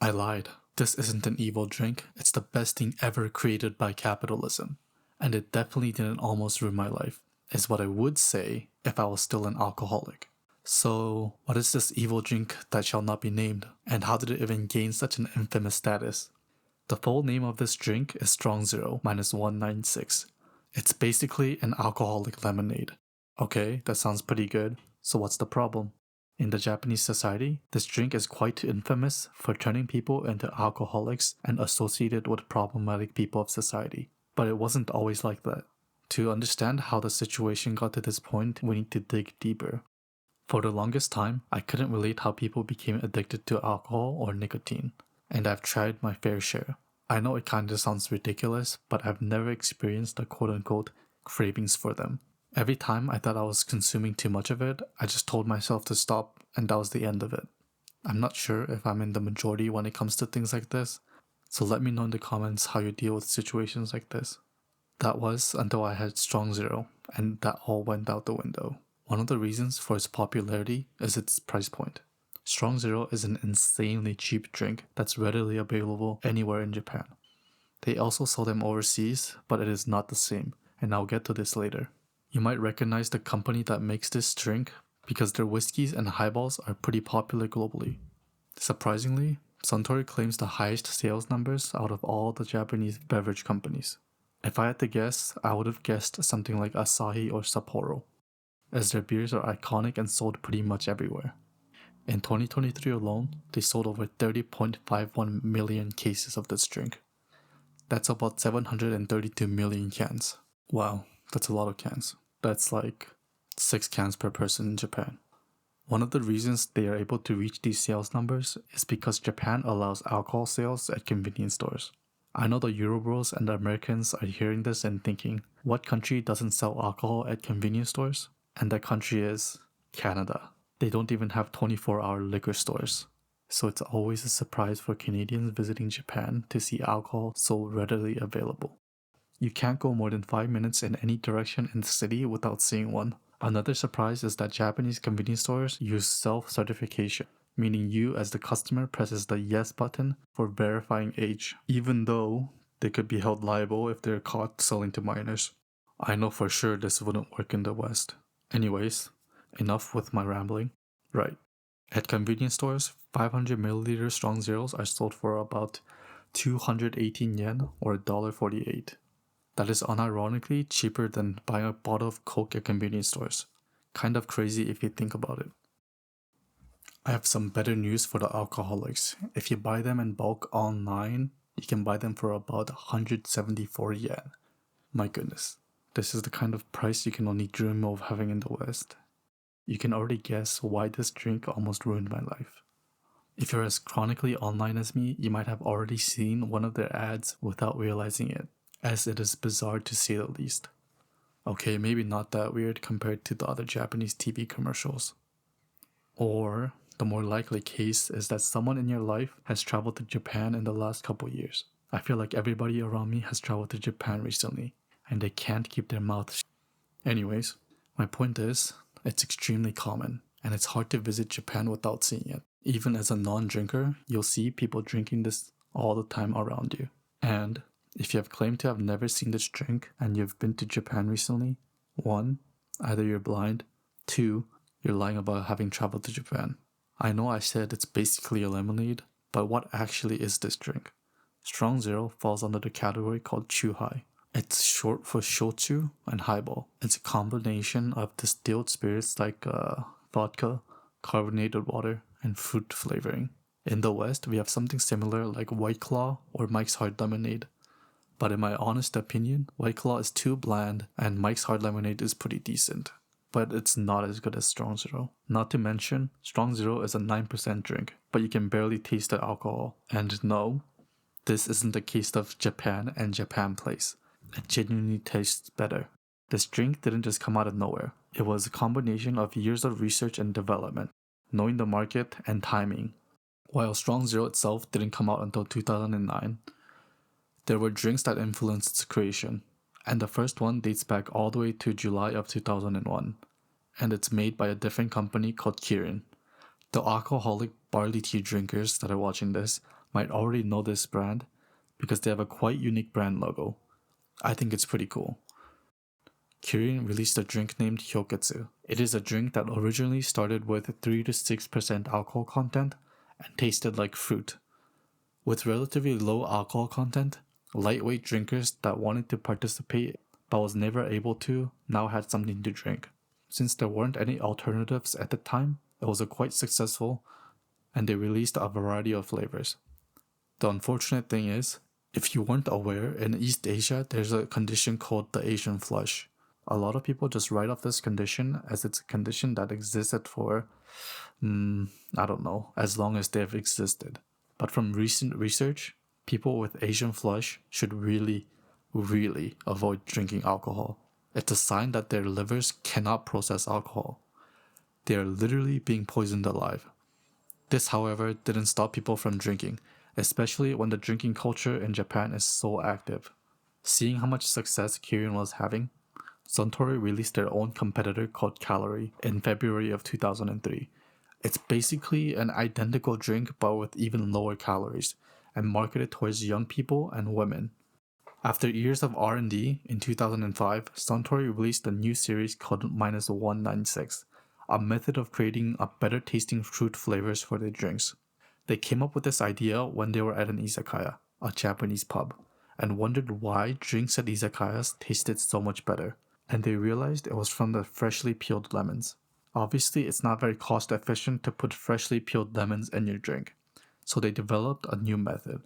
I lied. This isn't an evil drink, it's the best thing ever created by capitalism. And it definitely didn't almost ruin my life, is what I would say if I was still an alcoholic. So, what is this evil drink that shall not be named, and how did it even gain such an infamous status? The full name of this drink is Strong Zero -196. It's basically an alcoholic lemonade. Okay, that sounds pretty good, so what's the problem? In the Japanese society, this drink is quite infamous for turning people into alcoholics and associated with problematic people of society. But it wasn't always like that. To understand how the situation got to this point, we need to dig deeper. For the longest time, I couldn't relate how people became addicted to alcohol or nicotine, and I've tried my fair share. I know it kinda sounds ridiculous, but I've never experienced the quote-unquote cravings for them. Every time I thought I was consuming too much of it, I just told myself to stop, and that was the end of it. I'm not sure if I'm in the majority when it comes to things like this, so let me know in the comments how you deal with situations like this. That was until I had Strong Zero, and that all went out the window. One of the reasons for its popularity is its price point. Strong Zero is an insanely cheap drink that's readily available anywhere in Japan. They also sell them overseas, but it is not the same, and I'll get to this later. You might recognize the company that makes this drink because their whiskeys and highballs are pretty popular globally. Surprisingly, Suntory claims the highest sales numbers out of all the Japanese beverage companies. If I had to guess, I would have guessed something like Asahi or Sapporo, as their beers are iconic and sold pretty much everywhere. In 2023 alone, they sold over 30.51 million cases of this drink. That's about 732 million cans. Wow, that's a lot of cans. That's like 6 cans per person in Japan. One of the reasons they are able to reach these sales numbers is because Japan allows alcohol sales at convenience stores. I know the Eurobros and the Americans are hearing this and thinking, what country doesn't sell alcohol at convenience stores? And that country is Canada. They don't even have 24-hour liquor stores. So it's always a surprise for Canadians visiting Japan to see alcohol so readily available. You can't go more than 5 minutes in any direction in the city without seeing one. Another surprise is that Japanese convenience stores use self-certification, meaning you as the customer presses the yes button for verifying age, even though they could be held liable if they're caught selling to minors. I know for sure this wouldn't work in the West. Anyways, enough with my rambling. Right. At convenience stores, 500ml Strong Zeros are sold for about 218 yen or $1.48. That is unironically cheaper than buying a bottle of Coke at convenience stores. Kind of crazy if you think about it. I have some better news for the alcoholics. If you buy them in bulk online, you can buy them for about 174 yen. My goodness, this is the kind of price you can only dream of having in the West. You can already guess why this drink almost ruined my life. If you're as chronically online as me, you might have already seen one of their ads without realizing it, as it is bizarre to say the least. Okay, maybe not that weird compared to the other Japanese TV commercials. Or, the more likely case is that someone in your life has traveled to Japan in the last couple years. I feel like everybody around me has traveled to Japan recently, and they can't keep their mouth shut. Anyways, my point is, it's extremely common, and it's hard to visit Japan without seeing it. Even as a non-drinker, you'll see people drinking this all the time around you. And if you have claimed to have never seen this drink and you've been to Japan recently, 1, either you're blind, 2, you're lying about having traveled to Japan. I know I said it's basically a lemonade, but what actually is this drink? Strong Zero falls under the category called Chuhai. It's short for shochu and highball. It's a combination of distilled spirits like vodka, carbonated water, and fruit flavoring. In the West, we have something similar like White Claw or Mike's Hard Lemonade. But in my honest opinion, White Claw is too bland and Mike's Hard Lemonade is pretty decent. But it's not as good as Strong Zero. Not to mention, Strong Zero is a 9% drink, but you can barely taste the alcohol. And no, this isn't the case of Japan and Japan Place. It genuinely tastes better. This drink didn't just come out of nowhere. It was a combination of years of research and development, knowing the market and timing. While Strong Zero itself didn't come out until 2009, there were drinks that influenced its creation, and the first one dates back all the way to July of 2001, and it's made by a different company called Kirin. The alcoholic barley tea drinkers that are watching this might already know this brand because they have a quite unique brand logo. I think it's pretty cool. Kirin released a drink named Hyoketsu. It is a drink that originally started with 3 to 6% alcohol content and tasted like fruit. With relatively low alcohol content, lightweight drinkers that wanted to participate but was never able to now had something to drink. Since there weren't any alternatives at the time, it was quite successful and they released a variety of flavors. The unfortunate thing is, if you weren't aware, in East Asia there's a condition called the Asian flush. A lot of people just write off this condition as it's a condition that existed for, as long as they've existed. But from recent research, people with Asian flush should really avoid drinking alcohol. It's a sign that their livers cannot process alcohol. They are literally being poisoned alive. This, however, didn't stop people from drinking, especially when the drinking culture in Japan is so active. Seeing how much success Kirin was having, Suntory released their own competitor called Calorie in February of 2003. It's basically an identical drink but with even lower calories and marketed towards young people and women. After years of R&D, in 2005, Suntory released a new series called -196, a method of creating a better tasting fruit flavors for their drinks. They came up with this idea when they were at an izakaya, a Japanese pub, and wondered why drinks at izakayas tasted so much better. And they realized it was from the freshly peeled lemons. Obviously, it's not very cost efficient to put freshly peeled lemons in your drink, so they developed a new method.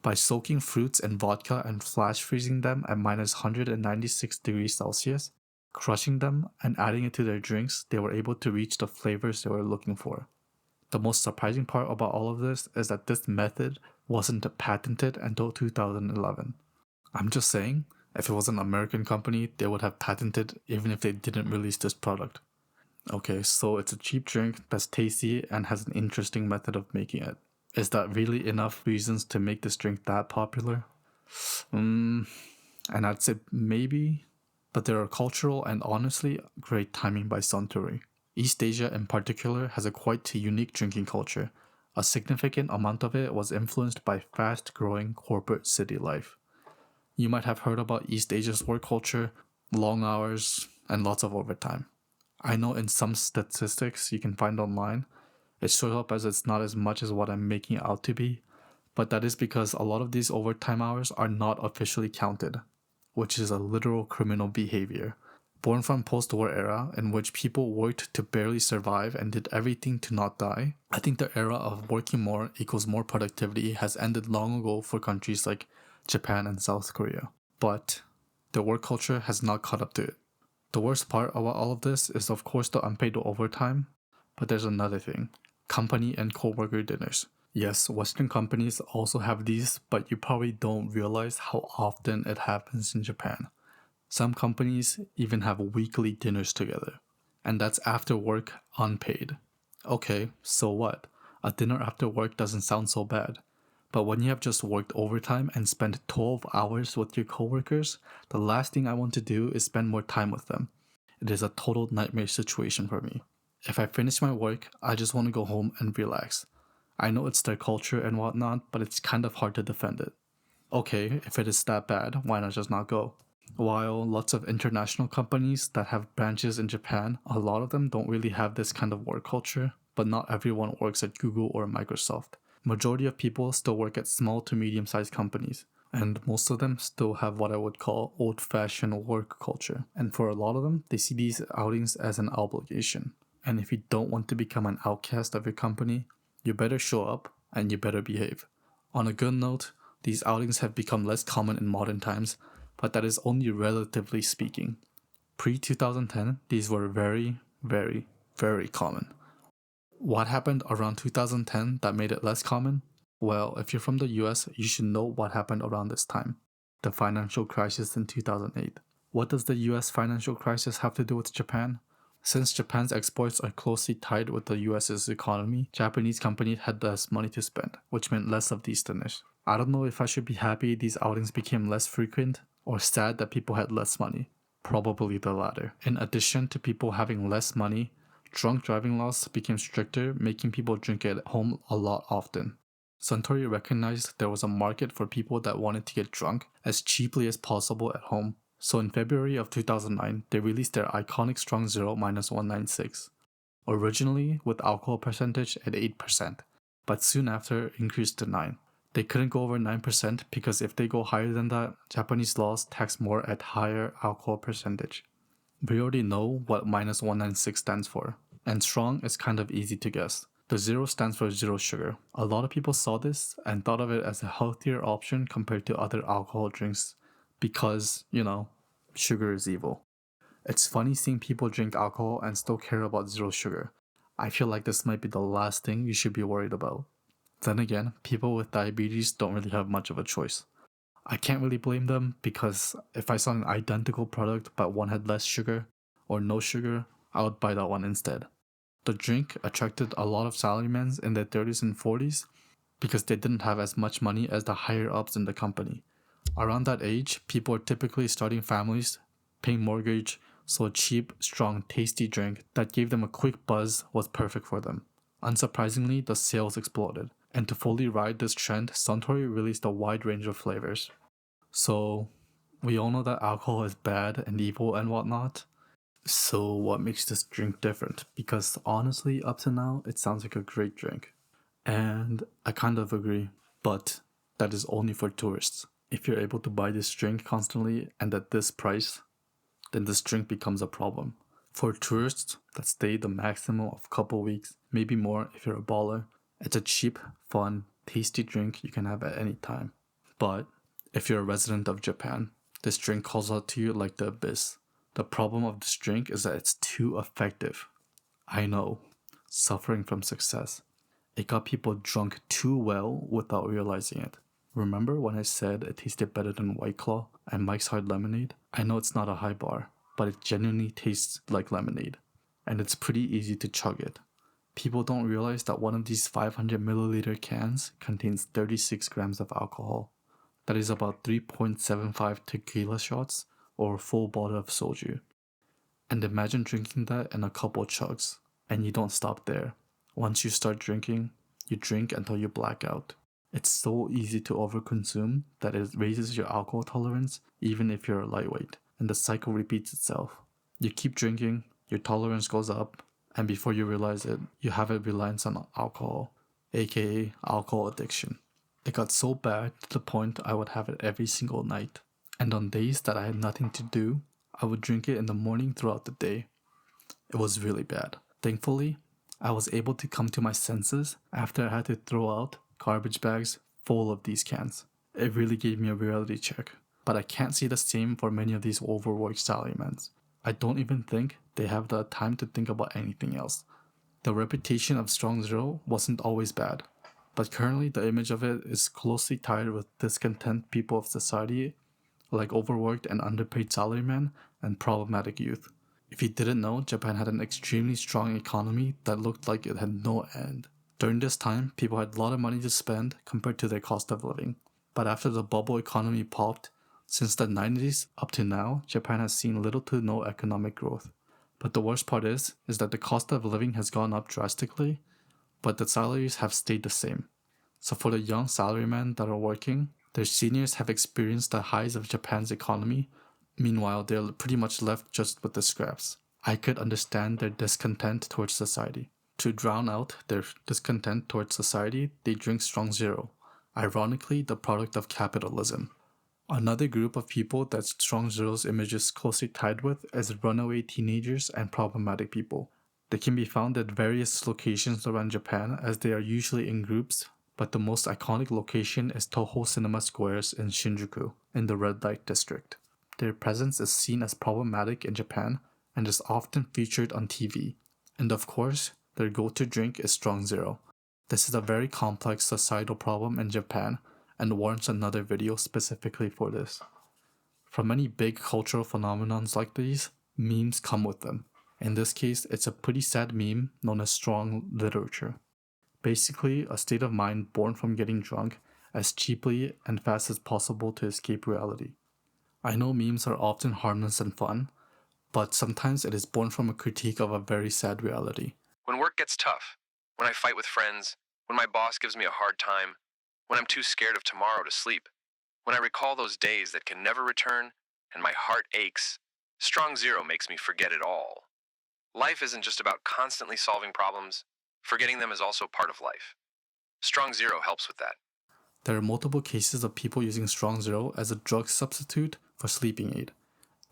By soaking fruits in vodka and flash freezing them at -196 degrees Celsius, crushing them and adding it to their drinks, they were able to reach the flavors they were looking for. The most surprising part about all of this is that this method wasn't patented until 2011. I'm just saying, if it was an American company, they would have patented even if they didn't release this product. Okay, so it's a cheap drink that's tasty and has an interesting method of making it. Is that really enough reasons to make this drink that popular? And I'd say maybe, but there are cultural and honestly great timing by Suntory. East Asia in particular has a quite unique drinking culture. A significant amount of it was influenced by fast-growing corporate city life. You might have heard about East Asia's work culture, long hours, and lots of overtime. I know in some statistics you can find online, it shows up as it's not as much as what I'm making it out to be, but that is because a lot of these overtime hours are not officially counted, which is a literal criminal behavior. Born from post-war era in which people worked to barely survive and did everything to not die, I think the era of working more equals more productivity has ended long ago for countries like Japan and South Korea. But the work culture has not caught up to it. The worst part about all of this is of course the unpaid overtime, but there's another thing. Company and co-worker dinners. Yes, Western companies also have these, but you probably don't realize how often it happens in Japan. Some companies even have weekly dinners together, and that's after work unpaid. Okay, so what? A dinner after work doesn't sound so bad. But when you have just worked overtime and spent 12 hours with your coworkers, the last thing I want to do is spend more time with them. It is a total nightmare situation for me. If I finish my work, I just want to go home and relax. I know it's their culture and whatnot, but it's kind of hard to defend it. Okay, if it is that bad, why not just not go? While lots of international companies that have branches in Japan, a lot of them don't really have this kind of work culture, but not everyone works at Google or Microsoft. Majority of people still work at small to medium-sized companies, and most of them still have what I would call old-fashioned work culture. And for a lot of them, they see these outings as an obligation. And if you don't want to become an outcast of your company, you better show up and you better behave. On a good note, these outings have become less common in modern times, but that is only relatively speaking. Pre-2010, these were very, very, very common. What happened around 2010 that made it less common? Well, if you're from the US, you should know what happened around this time. The financial crisis in 2008. What does the US financial crisis have to do with Japan? Since Japan's exports are closely tied with the US's economy, Japanese companies had less money to spend, which meant less of these dinners. I don't know if I should be happy these outings became less frequent, or sad that people had less money. Probably the latter. In addition to people having less money, drunk driving laws became stricter, making people drink at home a lot often. Suntory recognized there was a market for people that wanted to get drunk as cheaply as possible at home. So in February of 2009, they released their iconic Strong Zero -196. Originally with alcohol percentage at 8%, but soon after increased to 9. They couldn't go over 9% because if they go higher than that, Japanese laws tax more at higher alcohol percentage. We already know what -196 stands for, and strong is kind of easy to guess. The zero stands for zero sugar. A lot of people saw this and thought of it as a healthier option compared to other alcohol drinks because, sugar is evil. It's funny seeing people drink alcohol and still care about zero sugar. I feel like this might be the last thing you should be worried about. Then again, people with diabetes don't really have much of a choice. I can't really blame them because if I saw an identical product but one had less sugar or no sugar, I would buy that one instead. The drink attracted a lot of salarymen in their 30s and 40s because they didn't have as much money as the higher ups in the company. Around that age, people are typically starting families, paying mortgage, so a cheap, strong, tasty drink that gave them a quick buzz was perfect for them. Unsurprisingly, the sales exploded, and to fully ride this trend, Suntory released a wide range of flavors. So, we all know that alcohol is bad and evil and whatnot. So what makes this drink different? Because honestly, up to now, it sounds like a great drink. And I kind of agree, but that is only for tourists. If you're able to buy this drink constantly and at this price, then this drink becomes a problem. For tourists that stay the maximum of a couple weeks, maybe more if you're a baller, it's a cheap, fun, tasty drink you can have at any time. But if you're a resident of Japan, this drink calls out to you like the abyss. The problem of this drink is that it's too effective. I know, suffering from success. It got people drunk too well without realizing it. Remember when I said it tasted better than White Claw and Mike's Hard Lemonade? I know it's not a high bar, but it genuinely tastes like lemonade. And it's pretty easy to chug it. People don't realize that one of these 500 milliliter cans contains 36 grams of alcohol. That is about 3.75 tequila shots or a full bottle of soju. And imagine drinking that in a couple chugs, and you don't stop there. Once you start drinking, you drink until you black out. It's so easy to overconsume that it raises your alcohol tolerance even if you're a lightweight, and the cycle repeats itself. You keep drinking, your tolerance goes up, and before you realize it, you have a reliance on alcohol, aka alcohol addiction. It got so bad to the point I would have it every single night. And on days that I had nothing to do, I would drink it in the morning throughout the day. It was really bad. Thankfully, I was able to come to my senses after I had to throw out garbage bags full of these cans. It really gave me a reality check. But I can't say the same for many of these overworked salarymen. I don't even think they have the time to think about anything else. The reputation of Strong Zero wasn't always bad, but currently the image of it is closely tied with discontent people of society like overworked and underpaid salarymen and problematic youth. If you didn't know, Japan had an extremely strong economy that looked like it had no end. During this time, people had a lot of money to spend compared to their cost of living. But after the bubble economy popped, since the 90s up to now, Japan has seen little to no economic growth. But the worst part is that the cost of living has gone up drastically, but the salaries have stayed the same. So for the young salarymen that are working, their seniors have experienced the highs of Japan's economy. Meanwhile, they're pretty much left just with the scraps. I could understand their discontent towards society. To drown out their discontent towards society, they drink Strong Zero, ironically the product of capitalism. Another group of people that Strong Zero's image is closely tied with is runaway teenagers and problematic people. They can be found at various locations around Japan as they are usually in groups, but the most iconic location is Toho Cinema Squares in Shinjuku, in the red light district. Their presence is seen as problematic in Japan and is often featured on TV. And of course, their go-to drink is Strong Zero. This is a very complex societal problem in Japan and warrants another video specifically for this. From many big cultural phenomenons like these, memes come with them. In this case, it's a pretty sad meme known as strong literature. Basically, a state of mind born from getting drunk as cheaply and fast as possible to escape reality. I know memes are often harmless and fun, but sometimes it is born from a critique of a very sad reality. When work gets tough, when I fight with friends, when my boss gives me a hard time, when I'm too scared of tomorrow to sleep, when I recall those days that can never return and my heart aches, Strong Zero makes me forget it all. Life isn't just about constantly solving problems. Forgetting them is also part of life. Strong Zero helps with that. There are multiple cases of people using Strong Zero as a drug substitute for sleeping aid.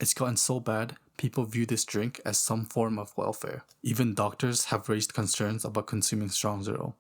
It's gotten so bad, people view this drink as some form of welfare. Even doctors have raised concerns about consuming Strong Zero.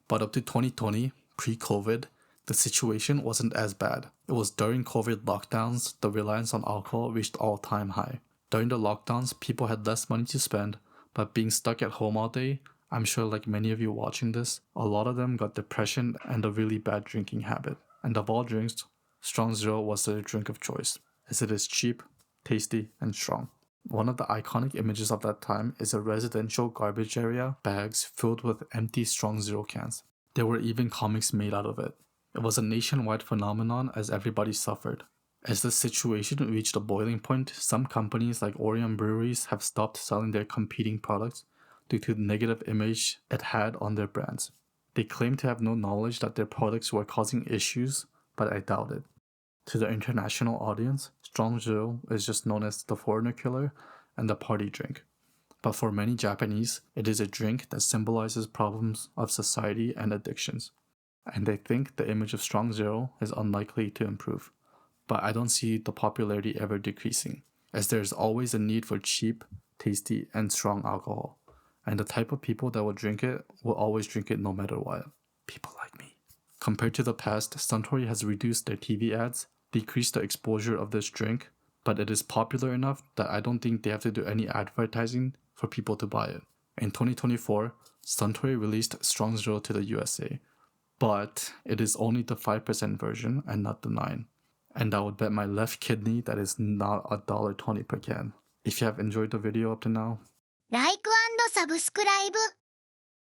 But up to 2020, pre-COVID, the situation wasn't as bad. It was during COVID lockdowns, the reliance on alcohol reached all-time high. During the lockdowns, people had less money to spend, but being stuck at home all day, I'm sure like many of you watching this, a lot of them got depression and a really bad drinking habit. And of all drinks, Strong Zero was their drink of choice, as it is cheap, tasty, and strong. One of the iconic images of that time is a residential garbage area, bags filled with empty Strong Zero cans. There were even comics made out of it. It was a nationwide phenomenon as everybody suffered. As the situation reached a boiling point, some companies like Orion Breweries have stopped selling their competing products due to the negative image it had on their brands. They claim to have no knowledge that their products were causing issues, but I doubt it. To the international audience, Strong Zero is just known as the foreigner killer and the party drink. But for many Japanese, it is a drink that symbolizes problems of society and addictions. And they think the image of Strong Zero is unlikely to improve. But I don't see the popularity ever decreasing, as there is always a need for cheap, tasty, and strong alcohol. And the type of people that will drink it will always drink it no matter what. People like me. Compared to the past, Suntory has reduced their TV ads, decreased the exposure of this drink, but it is popular enough that I don't think they have to do any advertising for people to buy it. In 2024, Suntory released Strong Zero to the USA, but it is only the 5% version and not the 9. And I would bet my left kidney that is not $1.20 per can. If you have enjoyed the video up to now, ライク&サブスクライブ